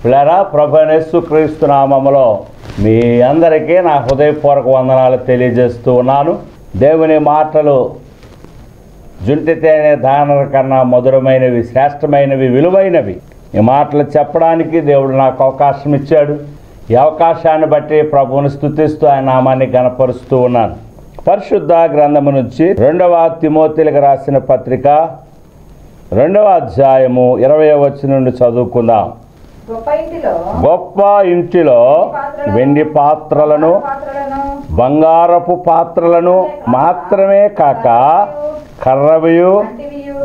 పిల్లరా, ప్రభువైన యేసుక్రీస్తు నామములో మీ అందరికీ నా హృదయపూర్వక వందనాలు తెలియజేస్తూ ఉన్నాను. దేవుని మాటలు జుంటి తేనె దానల కన్నా మధురమైనవి, శ్రేష్టమైనవి, విలువైనవి. ఈ మాటలు చెప్పడానికి దేవుడు నాకు అవకాశం ఇచ్చాడు. ఈ అవకాశాన్ని బట్టి ప్రభువుని స్తుతిస్తూ ఆయన నామాన్ని గణపరుస్తూ ఉన్నాను. పరిశుద్ధ గ్రంథము నుంచి 2వ తిమోతిలకు రాసిన పత్రిక 2వ అధ్యాయము 20వ వచనం నుండి చదువుకుందాం. గొప్ప ఇంటిలో వెండి పాత్రలను, బంగారపు పాత్రలను మాత్రమే కాక కర్రవియు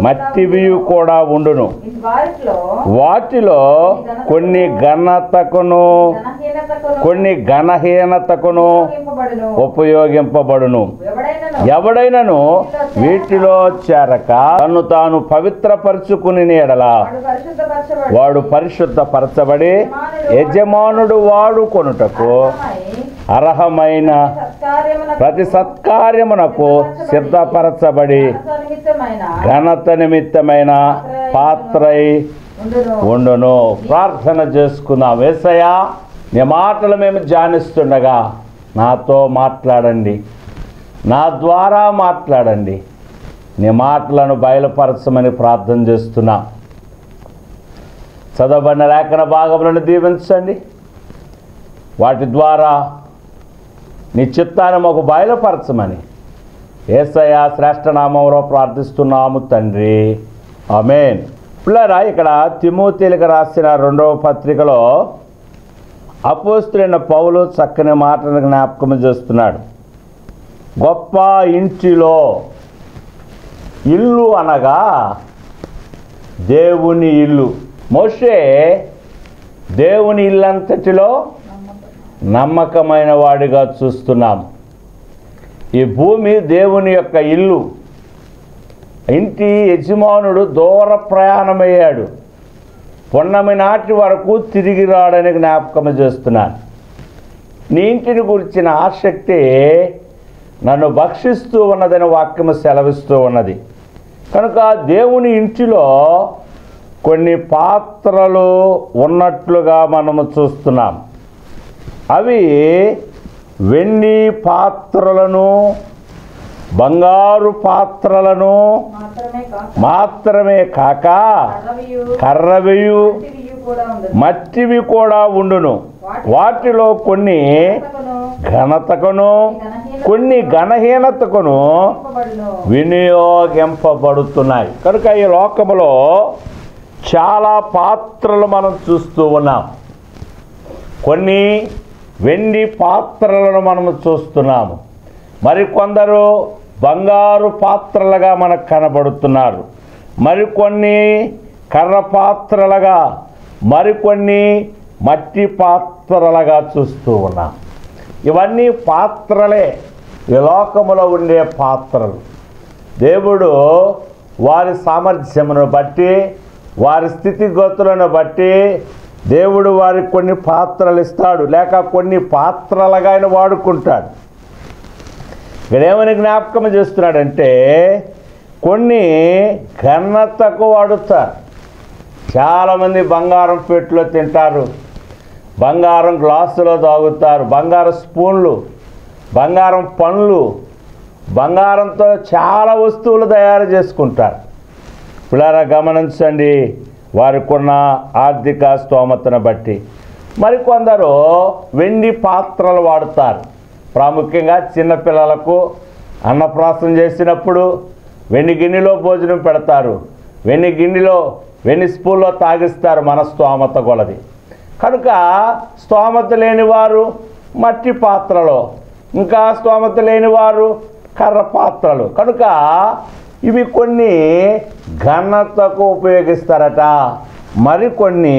మట్టివియు కూడా ఉండును. వాటిలో కొన్ని ఘనహీనతకును ఉపయోగింపబడును. ఎవడైనను వీటిలో చేరక తన్ను తాను పవిత్రపరచుకుని ఎడల వాడు పరిశుద్ధపరచబడి యజమానుడు వాడుకొనుటకు అర్హమైన ప్రతి సత్కార్యమునకు సిద్ధపరచబడి ఘనత నిమిత్తమైన పాత్రై ఉండును. ప్రార్థన చేసుకుందాం. యేసయ్యా, నీ మాటలు మేము ధ్యానిస్తుండగా నాతో మాట్లాడండి, నా ద్వారా మాట్లాడండి. నీ మాటలను బయలుపరచమని ప్రార్థన చేస్తున్నా. చదవబడిన లేఖన భాగములను దీవించండి. వాటి ద్వారా నీ చిత్తాన్ని మాకు బయలుపరచమని యేసయ్య శ్రేష్ఠ నామములో ప్రార్థిస్తున్నాము తండ్రి, ఆమేన్. పిల్లరా, ఇక్కడ తిమోతిలకు రాసిన 2వ పత్రికలో అపోస్తలుడైన పౌలు చక్కని మాటను జ్ఞాపకం చేస్తున్నాడు. గొప్ప ఇంటిలో, ఇల్లు అనగా దేవుని ఇల్లు. మోషే దేవుని ఇల్లంతటిలో నమ్మకమైన వాడిగా చూస్తున్నాం. ఈ భూమి దేవుని యొక్క ఇల్లు. ఇంటి యజమానుడు దూర ప్రయాణమయ్యాడు. పున్నమి నాటి వరకు తిరిగి రాడని జ్ఞాపకం చేస్తున్నాను. నీ ఇంటిని గురించిన ఆసక్తి నన్ను భక్షిస్తూ ఉన్నదని వాక్యము సెలవిస్తూ ఉన్నది. కనుక దేవుని ఇంటిలో కొన్ని పాత్రలు ఉన్నట్లుగా మనము చూస్తున్నాం. అవి వెండి పాత్రలను, బంగారు పాత్రలను మాత్రమే కాక కర్రవియు మట్టివి కూడా ఉండును. వాటిలో కొన్ని ఘనతకును కొన్ని ఘనహీనతకును వినియోగింపబడుతున్నాయి. కనుక ఈ లోకములో చాలా పాత్రలు మనం చూస్తూ ఉన్నాం. కొన్ని వెండి పాత్రలను మనము చూస్తున్నాము. మరికొందరు బంగారు పాత్రలుగా మనకు కనబడుతున్నారు. మరికొన్ని కర్ర పాత్రలుగా, మరికొన్ని మట్టి పాత్రలుగా చూస్తూ ఉన్నాం. ఇవన్నీ పాత్రలే, ఈ లోకములో ఉండే పాత్రలు. దేవుడు వారి సామర్థ్యమును బట్టి, వారి స్థితిగతులను బట్టి దేవుడు వారికి కొన్ని పాత్రలు ఇస్తాడు, లేక కొన్ని పాత్రలుగా ఆయన వాడుకుంటాడు. ఇక్కడ ఏమని జ్ఞాపకం చేస్తున్నాడంటే, కొన్ని ఘనతకు వాడుతారు. చాలామంది బంగారం పెట్టులో తింటారు, బంగారం గ్లాసులో తాగుతారు, బంగారం స్పూన్లు, బంగారం పండ్లు, బంగారంతో చాలా వస్తువులు తయారు చేసుకుంటారు. పిల్లరా, గమనించండి, వారికున్న ఆర్థిక స్తోమతను బట్టి. మరికొందరు వెండి పాత్రలు వాడుతారు. ప్రాముఖ్యంగా చిన్నపిల్లలకు అన్నప్రాసన చేసినప్పుడు వెండి గిన్నెలో భోజనం పెడతారు, వెండి స్పూన్లో తాగిస్తారు మన స్తోమత కొలది. కనుక స్తోమత లేని వారు మట్టి పాత్రలో, ఇంకా స్తోమత లేని వారు కర్ర పాత్రలు. కనుక ఇవి కొన్ని ఘనతకు ఉపయోగిస్తారట, మరికొన్ని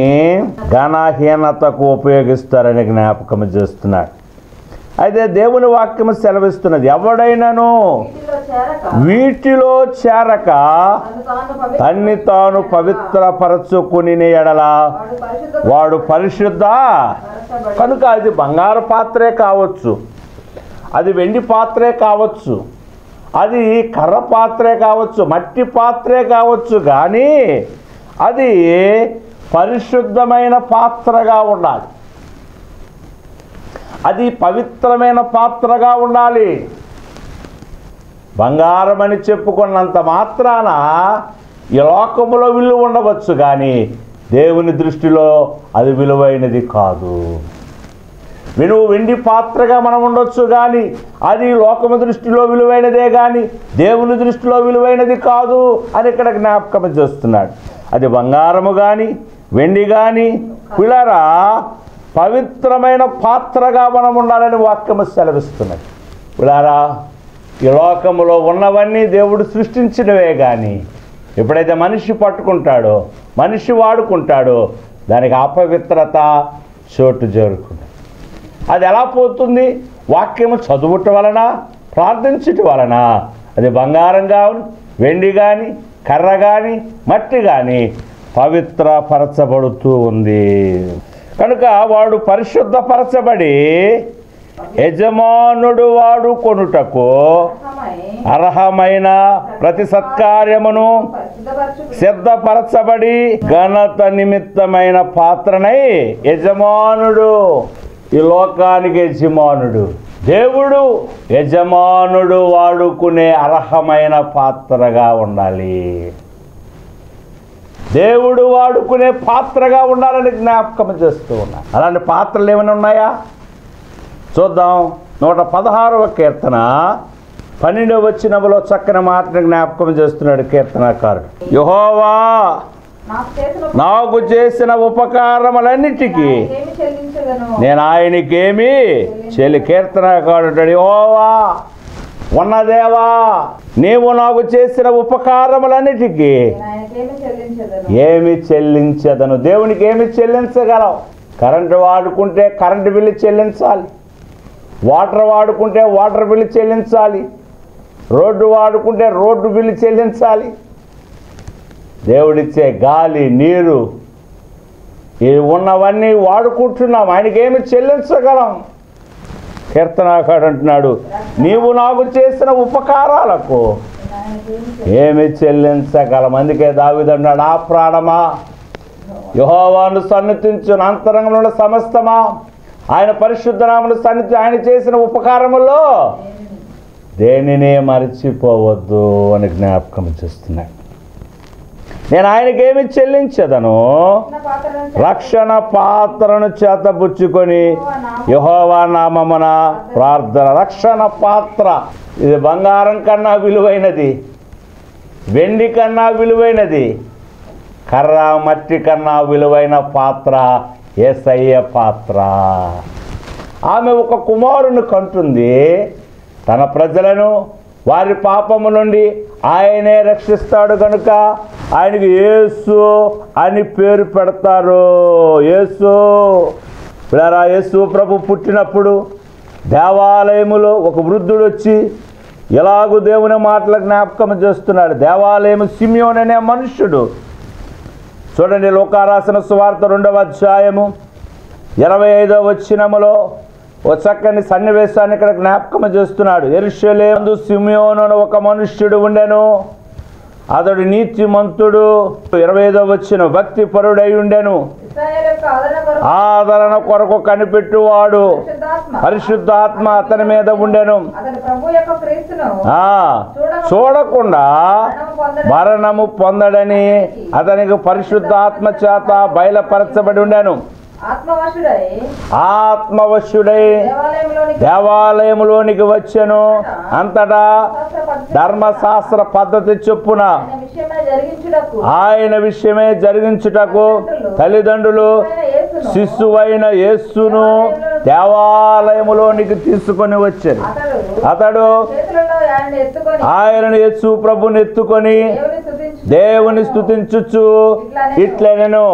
ఘనహీనతకు ఉపయోగిస్తారని జ్ఞాపకం చేస్తున్నాడు. అయితే దేవుని వాక్యము సెలవిస్తున్నది, ఎవడైనాను వీటిలో చేరక తన్ని తాను పవిత్రపరచుకుని ఎడల వాడు పరిశుద్ధ. కనుక అది బంగారు పాత్రే కావచ్చు, అది వెండి పాత్రే కావచ్చు, అది కర్ర పాత్రే కావచ్చు, మట్టి పాత్రే కావచ్చు, కానీ అది పరిశుద్ధమైన పాత్రగా ఉండాలి. అది పవిత్రమైన పాత్రగా ఉండాలి. బంగారం అని చెప్పుకున్నంత మాత్రాన ఈ లోకములో విలువ ఉండవచ్చు, కానీ దేవుని దృష్టిలో అది విలువైనది కాదు. నువ్వు వెండి పాత్రగా మనం ఉండొచ్చు, కానీ అది లోకము దృష్టిలో విలువైనదే, కానీ దేవుని దృష్టిలో విలువైనది కాదు అని ఇక్కడ జ్ఞాపకం చేస్తున్నాడు. అది బంగారము కానీ వెండి కానీ పిల్లరా పవిత్రమైన పాత్రగా మనం ఉండాలని వాక్యము సెలవిస్తున్నది. పిల్లరా ఈ లోకములో ఉన్నవన్నీ దేవుడు సృష్టించినవే, కానీ ఎప్పుడైతే మనిషి పట్టుకుంటాడో మనిషి వాడుకుంటాడో దానికి అపవిత్రత చోటు జరుగుతుంది. అది ఎలా పోతుంది? వాక్యము చదువుట వలన, ప్రార్థించుట వలన. అది బంగారం కానీ వెండి కానీ కర్ర కానీ మట్టి కానీ పవిత్రపరచబడుతూ ఉంది. కనుక వాడు పరిశుద్ధపరచబడి యజమానుడు వాడుకొనుటకు అర్హమైన ప్రతి సత్కార్యమును సిద్ధపరచబడి ఘనత నిమిత్తమైన పాత్రనై యజమానుడు, ఈ లోకానికి యజమానుడు దేవుడు, యజమానుడు వాడుకునే అర్హమైన పాత్రగా ఉండాలి. దేవుడు వాడుకునే పాత్రగా ఉండాలని జ్ఞాపకం చేస్తూ ఉన్నాను. అలాంటి పాత్రలు ఏమైనా ఉన్నాయా చూద్దాం. 116వ కీర్తన 12వ వచనములో చక్కని మాటను జ్ఞాపకం చేస్తున్నాడు కీర్తనకారుడు. యెహోవా నాకు చేసిన ఉపకారములన్నిటికీ నేను ఆయనకేమి కీర్తనకారుడు. యెహోవా ఉన్నదేవా, నీవు నాకు చేసిన ఉపకారములన్నిటికీ ఏమి చెల్లించదను? దేవునికి ఏమి చెల్లించగలవు? కరెంటు వాడుకుంటే కరెంటు బిల్లు చెల్లించాలి, వాటర్ వాడుకుంటే వాటర్ బిల్లు చెల్లించాలి, రోడ్డు వాడుకుంటే రోడ్డు బిల్లు చెల్లించాలి. దేవుడిచ్చే గాలి నీరు ఇవి ఉన్నవన్నీ వాడుకుంటున్నాం, ఆయనకేమి చెల్లించగలం? కీర్తనాకారుడు అంటున్నాడు, నీవు నాకు చేసిన ఉపకారాలకు ఏమి చెల్లించగలం? అందుకే దావీదు అన్నాడు, ఆ ప్రాణమా యెహోవాను సన్నిధించు, అంతరంగంలో సమస్తమా ఆయన పరిశుద్ధ నామమును సన్నిధి, ఆయన చేసిన ఉపకారములో దేనినే మరచిపోవద్దు అని జ్ఞాపకం చేస్తున్నాడు. నేను ఆయనకేమి చెల్లించదను? రక్షణ పాత్రను చేతబుచ్చుకొని యెహోవా నామమున ప్రార్థన. రక్షణ పాత్ర ఇది బంగారం కన్నా విలువైనది, వెండి కన్నా విలువైనది, కర్ర మట్టి కన్నా విలువైన పాత్ర యేసయ్య పాత్ర. ఆమె ఒక కుమారుని కంటుంది. తన ప్రజలను వారి పాపము నుండి ఆయనే రక్షిస్తాడు కనుక ఆయనకి యేసు అని పేరు పెడతారు. యేసు పిల్లరా, యేసు ప్రభు పుట్టినప్పుడు దేవాలయములో ఒక వృద్ధుడు వచ్చి ఎలాగూ దేవుని మాటల జ్ఞాపకం చేస్తున్నాడు. దేవాలయము సిమియోను అనే మనుష్యుడు. చూడండి, లోకారాసిన సువార్త 2వ అధ్యాయము 25వ వచనములో ఓ చక్కని సన్నివేశాన్ని ఇక్కడ జ్ఞాపకం చేస్తున్నాడు. యెరూషలేము సిమియోను అనే ఒక మనుష్యుడు ఉండెను. అతడు నీతిమంతుడు. 25వ వచనం, భక్తి పరుడై ఉండెను. ఆదరణ కొరకు కనిపెట్టువాడు, పరిశుద్ధాత్మ అతని మీద ఉండెను. చూడకుండా మరణము పొందడని అతనికి పరిశుద్ధాత్మ చేత బయలుపరచబడి ఉండెను. ఆత్మవశుడై దేవాలయములోనికి వచ్చెను. అంతటా ధర్మశాస్త్ర పద్ధతి చొప్పున ఆయన విషయమే జరిగించుటకు తల్లిదండ్రులు శిశువైన యేసును దేవాలయములోనికి తీసుకొని వచ్చారు. అతడు ఆయనను యేసు ప్రభుని ఎత్తుకొని దేవుని స్తుతించుచు ఇట్లనెను,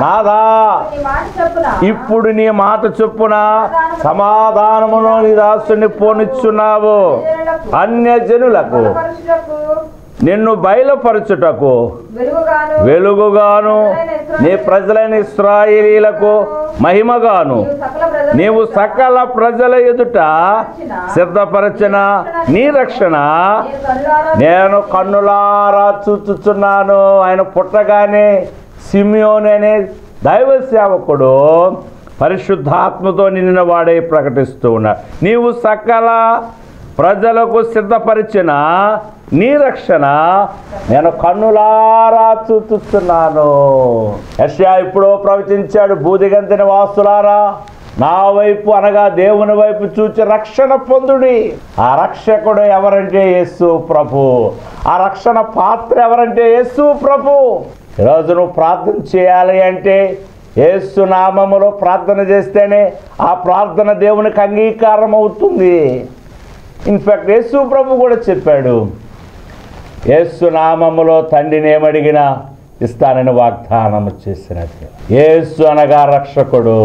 నాదా ఇప్పుడు నీ మాట చొప్పున సమాధానమును నీ దాసుని పోనిచ్చున్నావు. అన్యజనులకు నిన్ను బయలుపరచుటకు వెలుగుగాను నీ ప్రజలైన ఇశ్రాయేలీయులకు మహిమగాను నీవు సకల ప్రజల ఎదుట సిద్ధపరచిన నీ రక్షణ నేను కన్నులారా చూచుచున్నాను. ఆయన పుట్టగానే సిమియోను అనే దైవ సేవకుడు పరిశుద్ధాత్మతో నిండిన వాడే ప్రకటిస్తూ ఉన్నాడు. నీవు సకల ప్రజలకు సిద్ధపరిచిన నీ రక్షణ నేను కన్నులారా చూస్తున్నాను. యెషయా ఇప్పుడు ప్రవచించాడు, బూదిగంతిని వాసులారా నా వైపు అనగా దేవుని వైపు చూచి రక్షణ పొందుడి. ఆ రక్షకుడు ఎవరంటే యేసు ప్రభు. ఆ రక్షణ పాత్ర ఎవరంటే యేసు ప్రభు. ఈరోజు నువ్వు ప్రార్థన చేయాలి అంటే యేసు నామములో ప్రార్థన చేస్తేనే ఆ ప్రార్థన దేవునికి అంగీకారం అవుతుంది. ఇన్ఫ్యాక్ట్ యేసు ప్రభు కూడా చెప్పాడు, యేసు నామములో తండ్రిని ఏమడిగినా ఇస్తానని వాగ్దానం చేసినట్టు. యేసు అనగా రక్షకుడు.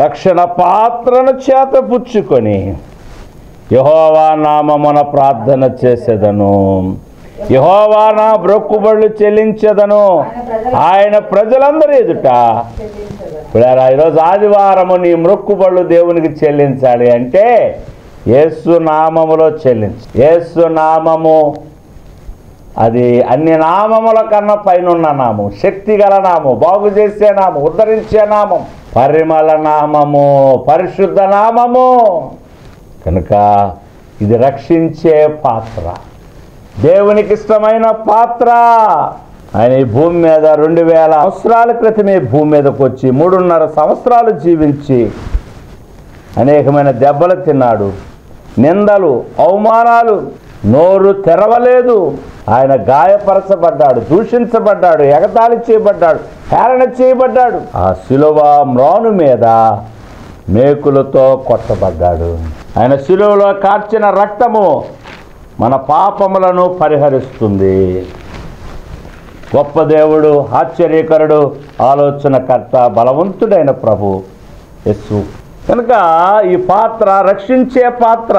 రక్షణ పాత్రను చేతపుచ్చుకొని యెహోవా నామమున ప్రార్థన చేసేదను, యెహోవా నా మొక్కుబడులు చెల్లించెదను, ఆయన ప్రజలందరి ఎదుట. ఈరోజు ఆదివారము నీ మొక్కుబడులు దేవునికి చెల్లించాలి అంటే యేసు నామములో చెల్లించు. యేసు నామము అది అన్ని నామముల కన్నా పైనున్న నామం, శక్తి గల నామం, బాగు చేసే నామం, ఉద్ధరించే నామం, పరిమళ నామము, పరిశుద్ధ నామము. కనుక ఇది రక్షించే పాత్ర, దేవునికి ఇష్టమైన పాత్ర. ఆయన ఈ భూమి మీద 2000 సంవత్సరాల క్రితమే భూమి మీదకి వచ్చి 3.5 సంవత్సరాలు జీవించి అనేకమైన దెబ్బలు తిన్నాడు, నిందలు, అవమానాలు, నోరు తెరవలేదు. ఆయన గాయపరచబడ్డాడు, దూషించబడ్డాడు, ఎగతాళి చేయబడ్డాడు, హేళన చేయబడ్డాడు. ఆ శిలువ మ్రాను మీద మేకులతో కొట్టబడ్డాడు. ఆయన శిలువలో కార్చిన రక్తము మన పాపములను పరిహరిస్తుంది. గొప్ప దేవుడు, ఆశ్చర్యకరుడు, ఆలోచనకర్త, బలవంతుడైన ప్రభు యేసు. కనుక ఈ పాత్ర రక్షించే పాత్ర,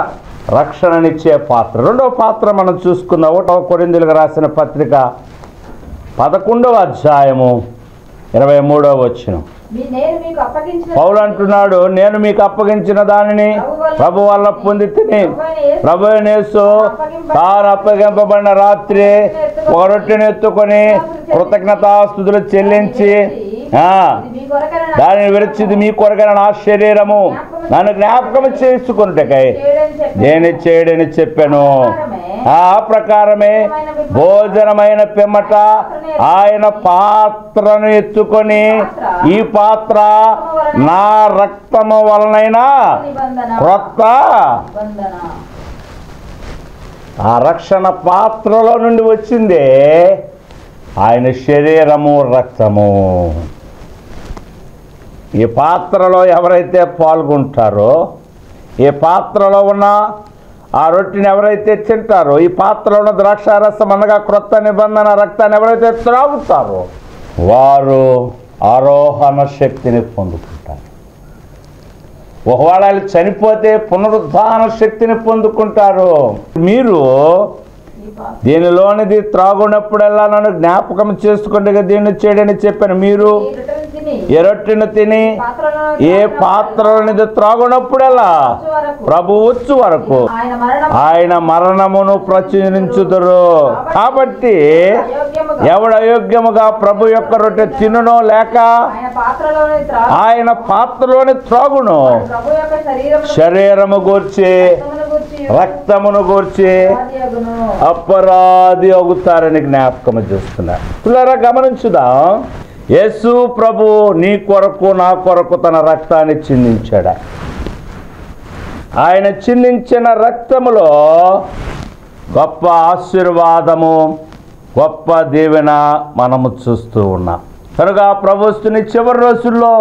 రక్షణనిచ్చే పాత్ర. రెండవ పాత్ర మనం చూసుకుందాం. 1 కొరింథీయులకు రాసిన పత్రిక 11వ అధ్యాయము 23వ వచనం. పౌలు అంటున్నాడు, నేను మీకు అప్పగించిన దానిని ప్రభు వల్ల పొంది తిని, ప్రభు యేసు తాను అప్పగింపబడిన రాత్రి ఒక రొట్టెను ఎత్తుకొని కృతజ్ఞతాస్తుతులు చెల్లించి దానిని విరిచిది మీ కొరకైన నా శరీరము నన్ను జ్ఞాపకం చేసుకున్నటకై నేను చేయడని చెప్పాను. ఆ ప్రకారమే భోజనమైన పిమ్మట ఆయన పాత్రను ఎత్తుకొని, ఈ పాత్ర నా రక్తము వలనైనా క్రొత్త. ఆ రక్షణ పాత్రలో నుండి వచ్చిందే ఆయన శరీరము, రక్తము. ఈ పాత్రలో ఎవరైతే పాల్గొంటారో, ఈ పాత్రలో ఉన్న ఆ రొట్టెని ఎవరైతే తింటారో, ఈ పాత్రలో ఉన్న ద్రాక్షారసం అనగా క్రొత్త నిబంధన రక్తాన్ని ఎవరైతే త్రాగుతారో వారు ఆరోహణ శక్తిని పొందుకుంటారు. ఒకవేళ చనిపోతే పునరుద్ధాన శక్తిని పొందుకుంటారు. మీరు దీనిలోనిది త్రాగునప్పుడల్లా నన్ను జ్ఞాపకం చేసుకుంటే దీన్ని చేయడని చెప్పాను. మీరు ఏ రొట్టెను తిని ఏ పాత్రలోనిది త్రాగునప్పుడల్లా ప్రభు వచ్చు వరకు ఆయన మరణమును ప్రచురించుదురు. కాబట్టి ఎవడు అయోగ్యముగా ప్రభు యొక్క రొట్టె తినునో లేక ఆయన పాత్రలోని త్రాగును శరీరము గూర్చి రక్తమును గూర్చి అపరాధి అవుతారని జ్ఞాపకం చేస్తున్నారు. పిల్లరా గమనించుదాం, యేసు ప్రభు నీ కొరకు నా కొరకు తన రక్తాన్ని చిందించాడు. ఆయన చిందించిన రక్తములో గొప్ప ఆశీర్వాదము, గొప్ప దీవెన మనము చూస్తూ ఉన్నాం. కనుక ప్రభుత్వని చివరి రోజుల్లో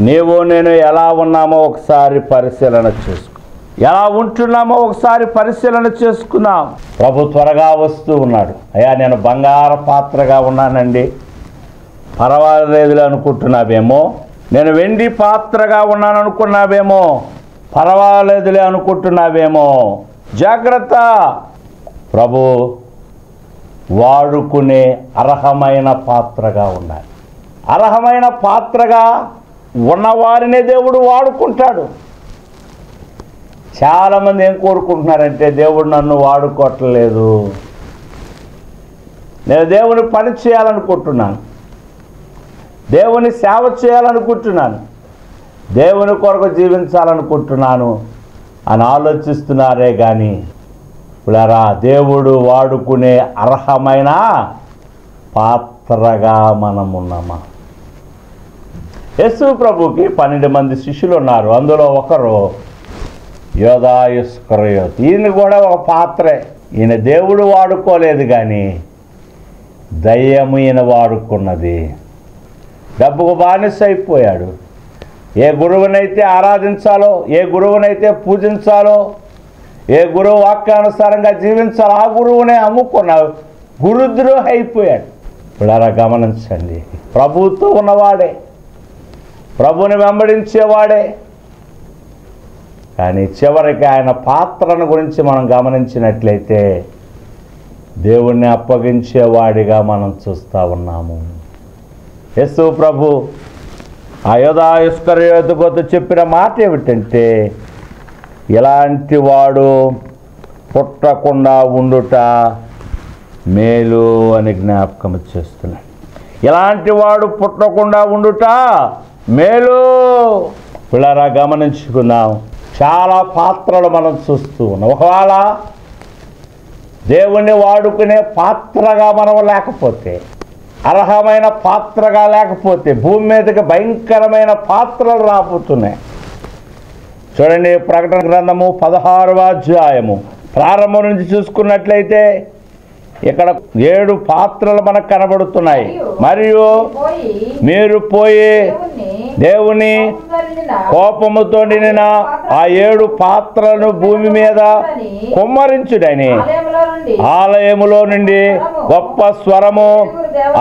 నీవు నేను ఎలా ఉన్నామో ఒకసారి పరిశీలన చేసుకో, ఎలా ఉంటున్నామో ఒకసారి పరిశీలన చేసుకుందాం. ప్రభు త్వరగా వస్తూ ఉన్నాడు. అయ్యా నేను బంగారు పాత్రగా ఉన్నానండి, పర్వాలేదులే అనుకుంటున్నావేమో. నేను వెండి పాత్రగా ఉన్నాను అనుకున్నావేమో, పర్వాలేదులే అనుకుంటున్నావేమో. జాగ్రత్త, ప్రభు వాడుకునే అర్హమైన పాత్రగా ఉండాలి. అర్హమైన పాత్రగా ఉన్నవారినే దేవుడు వాడుకుంటాడు. చాలామంది ఏం కోరుకుంటున్నారంటే, దేవుడు నన్ను వాడుకోవట్లేదు, నేను దేవుని పని చేయాలనుకుంటున్నాను, దేవుని సేవ చేయాలనుకుంటున్నాను, దేవుని కొరకు జీవించాలనుకుంటున్నాను అని ఆలోచిస్తున్నారే కానీ పిల్లరా దేవుడు వాడుకునే అర్హమైన పాత్రగా మనం ఉన్నామా? యేసు ప్రభుకి 12 మంది శిష్యులు ఉన్నారు. అందులో ఒకరు యోధా ఇస్కరియోతు. ఈయన కూడా ఒక పాత్రే. ఈయన దేవుడు వాడుకోలేదు కానీ దయ్యము ఈయన వాడుకున్నది. డబ్బుకు బానిస అయిపోయాడు. ఏ గురువునైతే ఆరాధించాలో, ఏ గురువునైతే పూజించాలో, ఏ గురువు వాక్యానుసారంగా జీవించాలో ఆ గురువునే అమ్ముకున్న గురుద్రోహి అయిపోయాడు. పిల్లరా గమనించండి, ప్రభువుతో ఉన్నవాడే, ప్రభుని వెంబడించేవాడే, కానీ చివరికి ఆయన పాత్రను గురించి మనం గమనించినట్లయితే దేవుణ్ణి అప్పగించేవాడిగా మనం చూస్తూ ఉన్నాము. యేసు ప్రభు ఆ యోధా ఇస్కరియోతుతో చెప్పిన మాట ఏమిటంటే, ఇలాంటి వాడు పుట్టకుండా ఉండుట మేలు అని జ్ఞాపకం చేస్తున్నాడు. ఇలాంటి వాడు పుట్టకుండా ఉండుట మేలు. పిల్లరా గమనించుకుందాం, చాలా పాత్రలు మనం చూస్తూ ఉన్నాం. ఒకవేళ దేవుణ్ణి వాడుకునే పాత్రగా మనం లేకపోతే, అర్హమైన పాత్రగా లేకపోతే భూమి మీదకి భయంకరమైన పాత్రలు రాబోతున్నాయి. చూడండి, ప్రకటన గ్రంథము 16వ అధ్యాయము ప్రారంభం నుంచి చూసుకున్నట్లయితే ఇక్కడ 7 పాత్రలు మనకు కనబడుతున్నాయి. మరియు మీరు పోయి దేవుని కోపముతో నిండిన ఆ 7 పాత్రలను భూమి మీద కుమ్మరించుడని ఆలయములో నుండి గొప్ప స్వరము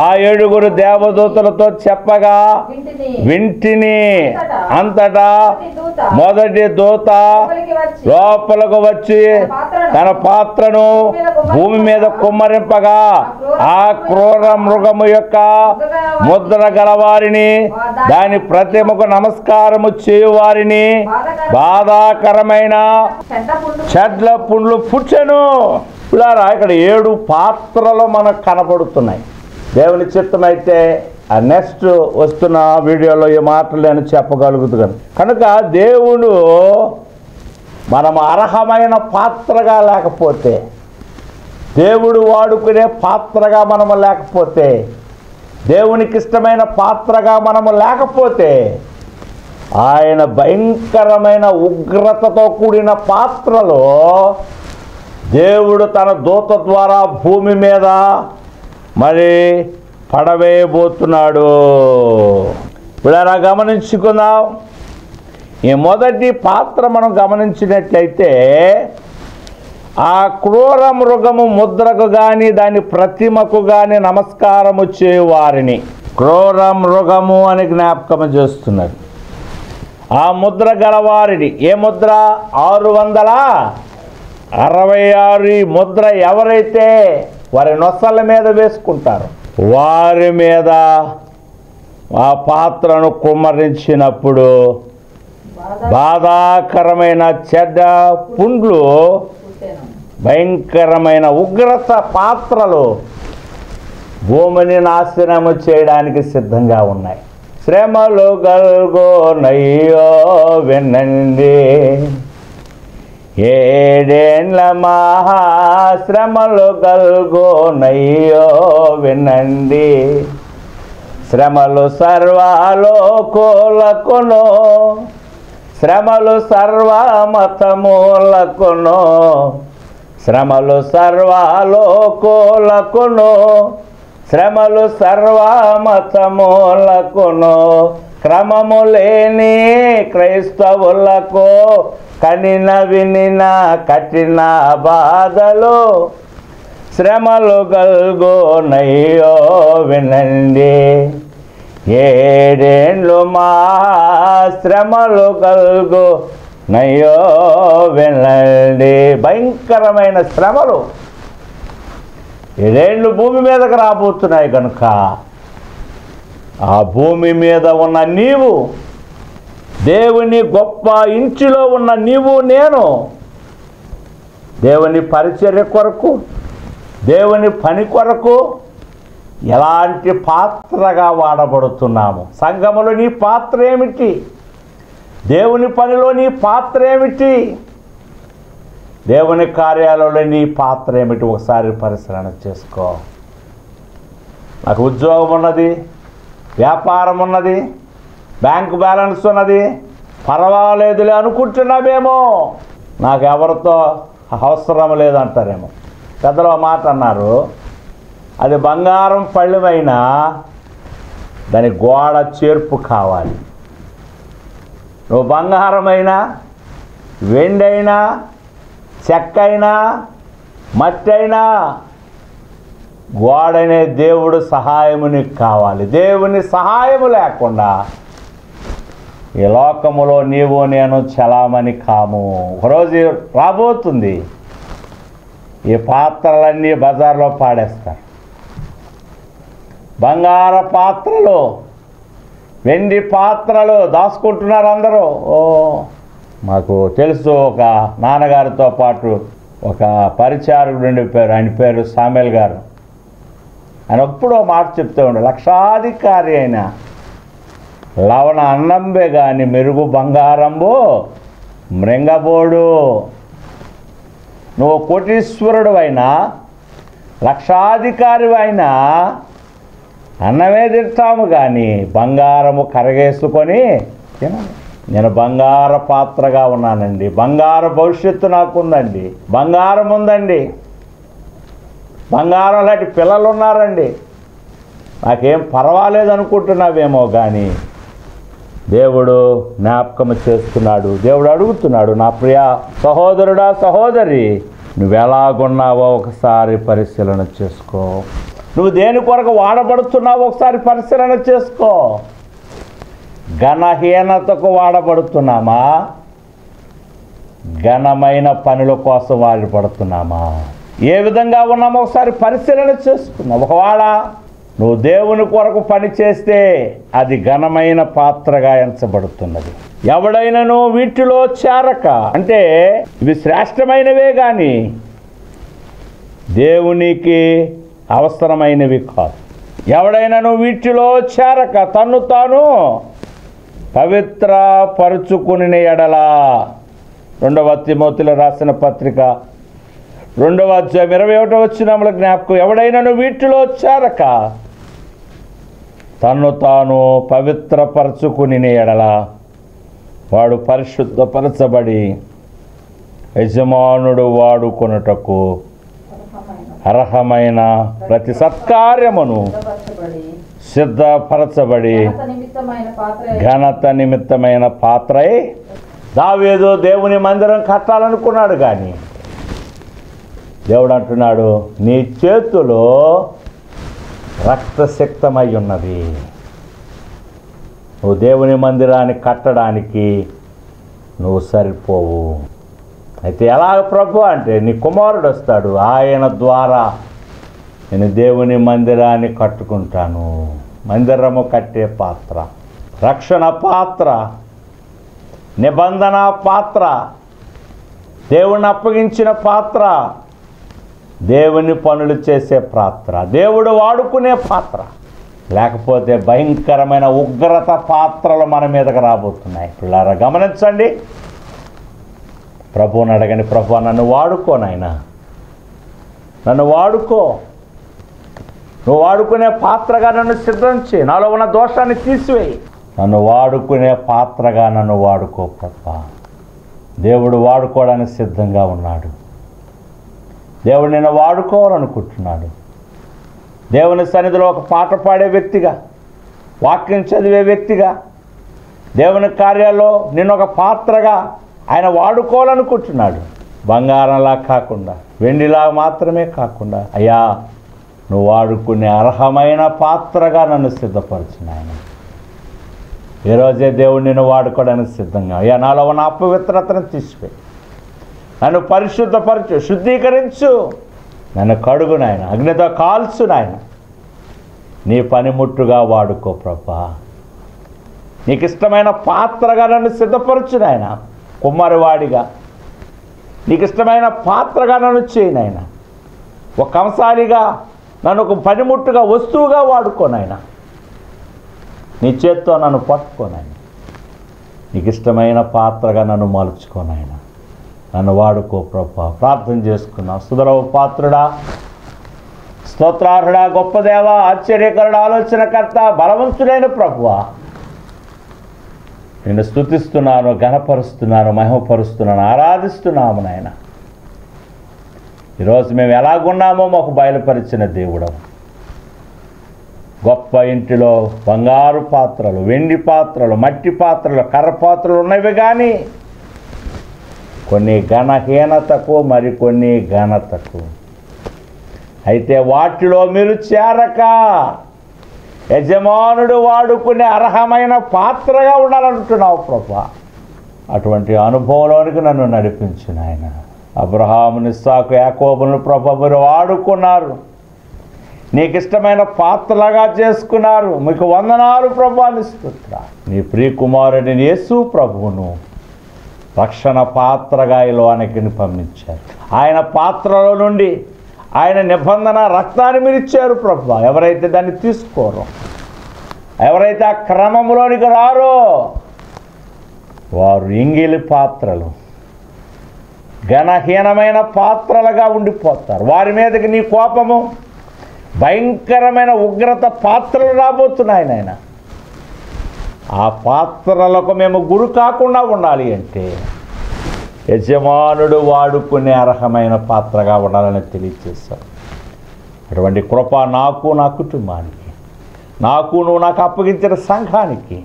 ఆ 7 దేవదూతలతో చెప్పగా వింటిని. అంతటా మొదటి దూత లోపలకు వచ్చి తన పాత్రను భూమి మీద కుమ్మరింపగా ఆ క్రూర మృగము యొక్క ముద్ర గలవారిని, దాని ప్రతిమకు నమస్కారము చేయువారిని బాధాకరమైన చెడ్ల పుండ్లు పుచ్చెను. పిల్లారా, ఇక్కడ 7 పాత్రలు మనకు కనబడుతున్నాయి. దేవుని చిత్తమైతే ఆ నెక్స్ట్ వస్తున్న వీడియోలో ఈ మాటలు నేను చెప్పగలుగుతాను. కనుక దేవుడు మనం అర్హమైన పాత్రగా లేకపోతే, దేవుడు వాడుకునే పాత్రగా మనము లేకపోతే, దేవునికి ఇష్టమైన పాత్రగా మనము లేకపోతే, ఆయన భయంకరమైన ఉగ్రతతో కూడిన పాత్రలో దేవుడు తన దూత ద్వారా భూమి మీద మరి పడవేయబోతున్నాడు. ఇలా గమనించుకుందాం. ఈ మొదటి పాత్ర మనం గమనించినట్లయితే, ఆ క్రూర మృగము ముద్రకు కానీ దాని ప్రతిమకు కానీ నమస్కారము చేయువారిని, క్రూర మృగము అని జ్ఞాపకం చేస్తున్నాడు. ఆ ముద్ర గలవారిని, ఏ ముద్ర? 666 ఈ ముద్ర ఎవరైతే వారి నొసల మీద వేసుకుంటారో వారి మీద ఆ పాత్రను కుమ్మరించినప్పుడు బాధాకరమైన చెడ్డ పుండ్లు, భయంకరమైన ఉగ్రత పాత్రలు భూమిని నాశనము చేయడానికి సిద్ధంగా ఉన్నాయి. శ్రమలు గల్గోనయ్యో వినండి, 7 మహాశ్రమలు గల్గోనయ్యో వినండి. శ్రమలు సర్వలోకులకును, శ్రమలు సర్వమతములకును, శ్రమలు సర్వలోకులకును, శ్రమలు సర్వమతములకును, క్రమము లేని క్రైస్తవులకు కనిన వినిన కఠిన బాధలు, శ్రమలు గల్గోనయ్యో వినండి. 7 మహాశ్రమలు గల్గోనయ్యో వినండి. భయంకరమైన శ్రమలు 7 భూమి మీదకి రాబోతున్నాయి. కనుక ఆ భూమి మీద ఉన్న నీవు, దేవుని గొప్ప ఇంటిలో ఉన్న నీవు నేను, దేవుని పరిచర్య కొరకు, దేవుని పని కొరకు, ఎలాంటి పాత్రగా వాడబడుతున్నాము? సంఘములో నీ పాత్ర ఏమిటి? దేవుని పనిలో నీ పాత్ర ఏమిటి? దేవుని కార్యాలయంలో నీ పాత్ర ఏమిటి? ఒకసారి పరిశీలన చేసుకో. నాకు ఉద్యోగం ఉన్నది, వ్యాపారం ఉన్నది, బ్యాంకు బ్యాలెన్స్ ఉన్నది, పర్వాలేదులే అనుకుంటున్నామేమో, నాకు ఎవరితో అవసరం లేదంటారేమో. పెద్దలు ఆ మాట అన్నారు, అది బంగారం పళ్ళెమైనా దాని గోడ చేర్పు కావాలి. నువ్వు బంగారమైనా, వెండైనా, చెక్క అయినా, మట్టి అయినా, గోడనే దేవుడు సహాయము నీకు కావాలి. దేవుని సహాయము లేకుండా ఈ లోకములో నీవు నేను చలామణి కాము. ఒకరోజు రాబోతుంది, ఈ పాత్రలన్నీ బజార్లో పాడేస్తారు. బంగారు పాత్రలు, వెండి పాత్రలు దాచుకుంటున్నారు అందరూ. మాకు తెలుసు, ఒక నాన్నగారితో పాటు ఒక పరిచారకుడు ఉండిపోయారు, ఆయన పేరు సామెల్ గారు. ఆయన ఎప్పుడో మాట చెప్తూ ఉండే, లక్షాధికారి అయిన లవణ అన్నంబే గాని మెరుగు బంగారంబు మృంగబోడు. నువ్వు కోటీశ్వరుడు అయినా, లక్షాధికారి అయినా అన్నమే తింటాము కానీ బంగారము కరగేసుకొని తినాలి. నేను బంగార పాత్రగా ఉన్నానండి, బంగారు భవిష్యత్తు నాకుందండి, బంగారం ఉందండి, బంగారం లాంటి పిల్లలు ఉన్నారండి, నాకేం పర్వాలేదు అనుకుంటున్నావేమో కానీ దేవుడు జ్ఞాపకం చేస్తున్నాడు. దేవుడు అడుగుతున్నాడు, నా ప్రియ సహోదరుడా సహోదరి, నువ్వెలాగున్నావో ఒకసారి పరిశీలన చేసుకో. నువ్వు దేని కొరకు వాడబడుతున్నావో ఒకసారి పరిశీలన చేసుకో. ఘనహీనతకు వాడబడుతున్నామా? ఘనమైన పనుల కోసం వాడబడుతున్నామా? ఏ విధంగా ఉన్నామో ఒకసారి పరిశీలన చేసుకున్నావు. ఒకవేళ నువ్వు దేవుని కొరకు పని చేస్తే అది ఘనమైన పాత్రగా ఎంచబడుతున్నది. ఎవడైనాను వీటిలో చేరక, అంటే ఇవి శ్రేష్టమైనవే కానీ దేవునికి అవసరమైనవి కాదు. ఎవడైనాను వీటిలో చేరక తన్ను తాను పవిత్ర పరుచుకుని ఎడల, 2వ తిమోతిలో రాసిన పత్రిక 2వ అధ్యాయం 21వ వచనముల జ్ఞాపకం. ఎవడైనాను వీటిలో చేరక తన్ను తాను పవిత్రపరచుకుని ఎడల వాడు పరిశుద్ధపరచబడి యజమానుడు వాడుకొనుటకు అర్హమైన ప్రతి సత్కార్యమును సిద్ధపరచబడి ఘనత నిమిత్తమైన పాత్రై. దావీదు దేవుని మందిరం కట్టాలనుకున్నాడు కానీ దేవుడు అంటున్నాడు, నీ చేతిలో రక్తసిక్తమై ఉన్నది, నువ్వు దేవుని మందిరాన్ని కట్టడానికి నువ్వు సరిపోవు. అయితే ఎలా ప్రభు అంటే, నీ కుమారుడు వస్తాడు, ఆయన ద్వారా నేను దేవుని మందిరాన్ని కట్టుకుంటాను. మందిరము కట్టే పాత్ర, రక్షణ పాత్ర, నిబంధన పాత్ర, దేవుని అప్పగించిన పాత్ర, దేవుని పనులు చేసే పాత్ర, దేవుడు వాడుకునే పాత్ర. లేకపోతే భయంకరమైన ఉగ్రత పాత్రలు మన మీదకి రాబోతున్నాయి. పిల్లారా గమనించండి, ప్రభువుని అడగని, ప్రభు నన్ను వాడుకో నాయనా, నన్ను వాడుకో, నువ్వు వాడుకునే పాత్రగా నన్ను సిద్ధం చేయి, నాలో ఉన్న దోషాన్ని తీసివేయి, నన్ను వాడుకునే పాత్రగా నన్ను వాడుకో ప్రభు. దేవుడు వాడుకోవడానికి సిద్ధంగా ఉన్నాడు. దేవుడు నిన్ను వాడుకోవాలనుకుంటున్నాడు. దేవుని సన్నిధిలో ఒక పాట పాడే వ్యక్తిగా, వాక్యం చదివే వ్యక్తిగా, దేవుని కార్యాల్లో నిన్ను ఒక పాత్రగా ఆయన వాడుకోవాలనుకుంటున్నాడు. బంగారంలా కాకుండా, వెండిలా మాత్రమే కాకుండా, అయ్యా నువ్వు వాడుకునే అర్హమైన పాత్రగా నన్ను సిద్ధపరచిన ఆయన. ఈరోజే దేవుడు నిన్ను వాడుకోవడానికి సిద్ధంగా, అయ్యా నాలో ఉన్న అపవిత్రతను తీసిపోయి నన్ను పరిశుద్ధపరచు, శుద్ధీకరించు, నన్ను కడుగు నాయన, అగ్నితో కాల్చు నాయన, నీ పనిముట్టుగా వాడుకో ప్రభా. నీకు ఇష్టమైన పాత్రగా నన్ను సిద్ధపరచు నాయన, కుమ్మరివాడిగా నీకు ఇష్టమైన పాత్రగా నన్ను చేయి నాయన. ఒక కంసాలిగా నన్ను ఒక పనిముట్టుగా వస్తువుగా వాడుకోనాయన. నీ చేత్తో నన్ను పట్టుకోనాయన. నీకు ఇష్టమైన పాత్రగా నన్ను మలుచుకోనాయన. నన్ను వాడుకో ప్రభా. ప్రార్థన చేసుకున్నాం. సుధరవ పాత్రుడా, స్తోత్రార్హుడా, గొప్ప దేవ, ఆశ్చర్యకరుడు, ఆలోచనకర్త, బలవంతుడైన ప్రభువా, నిన్ను స్తుతిస్తున్నాను, ఘనపరుస్తున్నాను, మహిమపరుస్తున్నాను, ఆరాధిస్తున్నాము నాయన. ఈరోజు మేము ఎలాగున్నామో మాకు బయలుపరిచిన దేవుడు. గొప్ప ఇంటిలో బంగారు పాత్రలు, వెండి పాత్రలు, మట్టి పాత్రలు, కర్ర పాత్రలు ఉన్నవి, కానీ కొన్ని ఘనహీనతకు, మరికొన్ని ఘనతకు. అయితే వాటిలో మీరు చేరక యజమానుడు వాడుకునే అర్హమైన పాత్రగా ఉండాలంటున్నావు ప్రభా. అటువంటి అనుభవంలోనికి నన్ను నడిపించు నాయన. అబ్రహాముని, ఇస్సాకు, యాకోబును ప్రభా మీరు వాడుకున్నారు. నీకు ఇష్టమైన పాత్రలుగా చేసుకున్నారు. మీకు వందనాలు ప్రభా, నీ స్తోత్రాలు. నీ ప్రియకుమారుడిని యేసు ప్రభువును రక్షణ పాత్రగా ఈ లోనికి పంపించారు. ఆయన పాత్రలో నుండి ఆయన నిబంధన రక్తాన్ని మీరు ఇచ్చారు ప్రభా. ఎవరైతే దాన్ని తీసుకోరో, ఎవరైతే ఆ క్రమంలోనికి రారో, వారు ఎంగిలి పాత్రలు, ఘనహీనమైన పాత్రలుగా ఉండిపోతారు. వారి మీదకి నీ కోపము, భయంకరమైన ఉగ్రత పాత్రలు రాబోతున్నాయి నాయన. ఆ పాత్రలకు మేము గురి కాకుండా ఉండాలి అంటే యజమానుడు వాడుకునే అర్హమైన పాత్రగా ఉండాలని తెలియజేశారు. అటువంటి కృప నాకు, నా కుటుంబానికి, నాకు నువ్వు నాకు అప్పగించిన సంఘానికి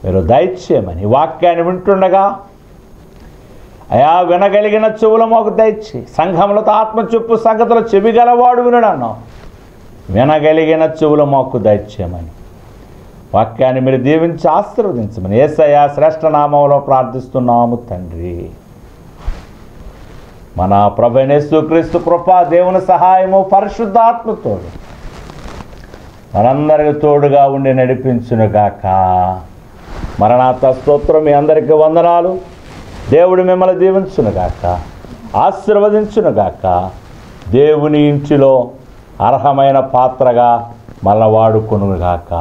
మీరు దయచేయమని వాక్యాన్ని వింటుండగా అయా వినగలిగిన చెవులు మాకు దయచే. సంఘములతో ఆత్మ చెప్పు సంగతులు చెవిగలవాడు వినడన్నా, వినగలిగిన చెవులు మాకు దయచేయమని వాక్యాన్ని మీరు దీవించి ఆశీర్వదించమని యేసయ్య శ్రేష్ఠ నామములో ప్రార్థిస్తున్నాము తండ్రి. మన ప్రభువైన యేసుక్రీస్తు కృప, దేవుని సహాయము, పరిశుద్ధాత్మతో మనందరికి తోడుగా ఉండి నడిపించునుగాక. మరణాత స్తోత్రం. మీ అందరికీ వందనాలు. దేవుడు మిమ్మల్ని దీవించునుగాక, ఆశీర్వదించునుగాక. దేవుని ఇంటిలో అర్హమైన పాత్రగా మళ్ళా వాడుకొనుగాక.